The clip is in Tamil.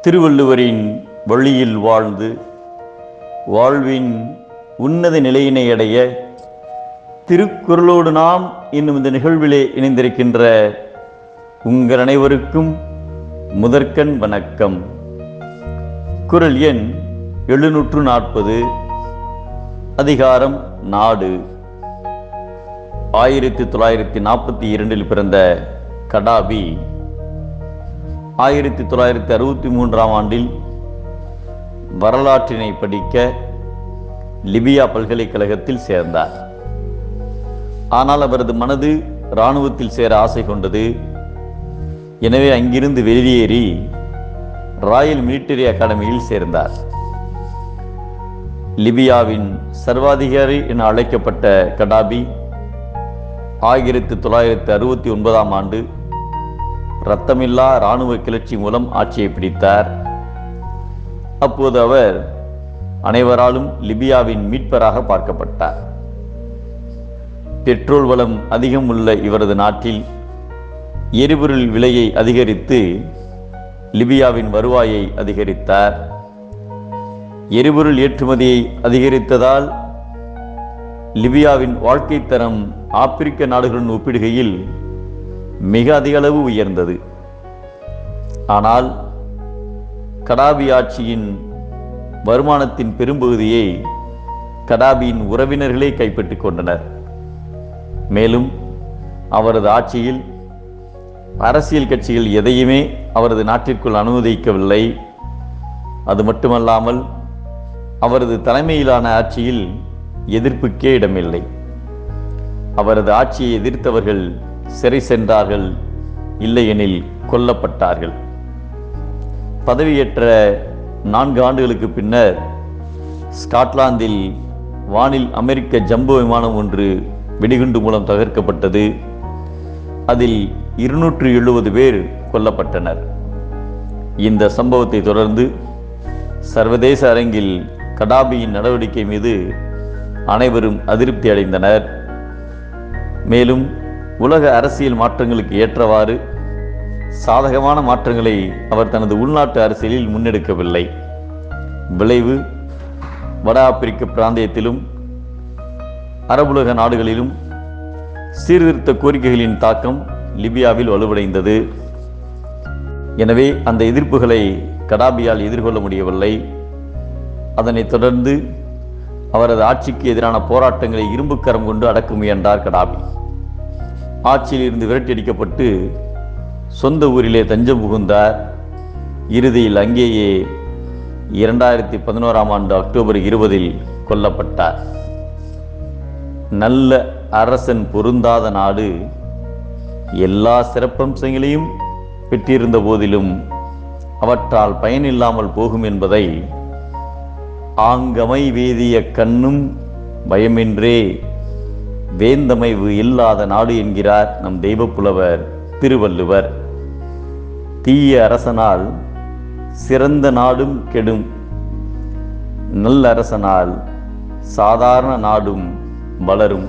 திருவள்ளுவரின் வழியில் வாழ்ந்து வாழ்வின் உன்னத நிலையினை அடைய திருக்குறளோடு நாம் இன்னும் இந்த நிகழ்விலே இணைந்திருக்கின்ற உங்கள் அனைவருக்கும் முதற்கண் வணக்கம். குறள் எண் 740, அதிகாரம் நாடு. 1942 பிறந்த கடாபி 1963 ஆண்டில் வரலாற்றினை படிக்க லிபியா பல்கலைக்கழகத்தில் சேர்ந்தார். ஆனால் அவரது மனது இராணுவத்தில் சேர ஆசை கொண்டது. எனவே அங்கிருந்து வெளியேறி ராயல் மிலிட்டரி அகாடமியில் சேர்ந்தார். லிபியாவின் சர்வாதிகாரி என அழைக்கப்பட்ட கடாபி 1969 ஆண்டு இரத்தமில்லா இராணுவ கிளர்ச்சி மூலம் ஆட்சியை பிடித்தார். அப்போது அவர் அனைவராலும் லிபியாவின் மீட்பராக பார்க்கப்பட்டார். பெட்ரோல் வளம் அதிகம் உள்ள இவரது நாட்டில் எரிபொருள் விலையை அதிகரித்து லிபியாவின் வருவாயை அதிகரித்தார். எரிபொருள் ஏற்றுமதியை அதிகரித்ததால் லிபியாவின் வாழ்க்கை தரம் ஆப்பிரிக்க நாடுகளுடன் ஒப்பிடுகையில் மிக அதிக அளவு உயர்ந்தது. ஆனால் கடாபி ஆட்சியின் வருமானத்தின் பெரும்பகுதியை கடாபியின் உறவினர்களே கைப்பற்றிக் கொண்டனர். மேலும் அவரது ஆட்சியில் அரசியல் கட்சிகள் எதையுமே அவரது நாட்டிற்குள் அனுமதிக்கவில்லை. அது மட்டுமல்லாமல் அவரது தலைமையிலான ஆட்சியில் எதிர்ப்புக்கே இடமில்லை. அவரது ஆட்சியை எதிர்த்தவர்கள் சிறை சென்றார்கள், இல்லையெனில் கொல்லப்பட்டார்கள். பதவியேற்ற 4 ஆண்டுகளுக்கு பின்னர் ஸ்காட்லாந்தில் வானில் அமெரிக்க ஜம்போ விமானம் ஒன்று வெடிகுண்டு மூலம் தகர்க்கப்பட்டது. அதில் 270 பேர் கொல்லப்பட்டனர். இந்த சம்பவத்தை தொடர்ந்து சர்வதேச அரங்கில் கடாபியின் நடவடிக்கை மீது அனைவரும் அதிருப்தி அடைந்தனர். மேலும் உலக அரசியல் மாற்றங்களுக்கு ஏற்றவாறு சாதகமான மாற்றங்களை அவர் தனது உள்நாட்டு அரசியலில் முன்னெடுக்கவில்லை. விளைவு வட ஆப்பிரிக்க பிராந்தியத்திலும் அரபுலக நாடுகளிலும் சீர்திருத்த கோரிக்கைகளின் தாக்கம் லிபியாவில் வலுவடைந்தது. எனவே அந்த எதிர்ப்புகளை கடாபியால் எதிர்கொள்ள முடியவில்லை. அதனைத் தொடர்ந்து அவரது ஆட்சிக்கு எதிரான போராட்டங்களை இரும்புக்கரம் கொண்டு அடக்க முயன்றார் கடாபி. ஆட்சியில் இருந்து விரட்டியடிக்கப்பட்டு சொந்த ஊரிலே தஞ்சம் புகுந்தார். இறுதியில் அங்கேயே 2011 ஆண்டு அக்டோபர் 20 கொல்லப்பட்டார். நல்ல அரசன் பொருந்தாத நாடு எல்லா சிறப்பம்சங்களையும் பெற்றிருந்த போதிலும் அவற்றால் பயனில்லாமல் போகும் என்பதை ஆங்கமை வேதிய கண்ணும் பயமின்றே வேந்தமைவு இல்லாத நாடு என்கிறார் நம் தெய்வப்புலவர் திருவள்ளுவர். தீய அரசனால் சிறந்த நாடும் கெடும், நல்ல அரசனால் சாதாரண நாடும் வளரும்.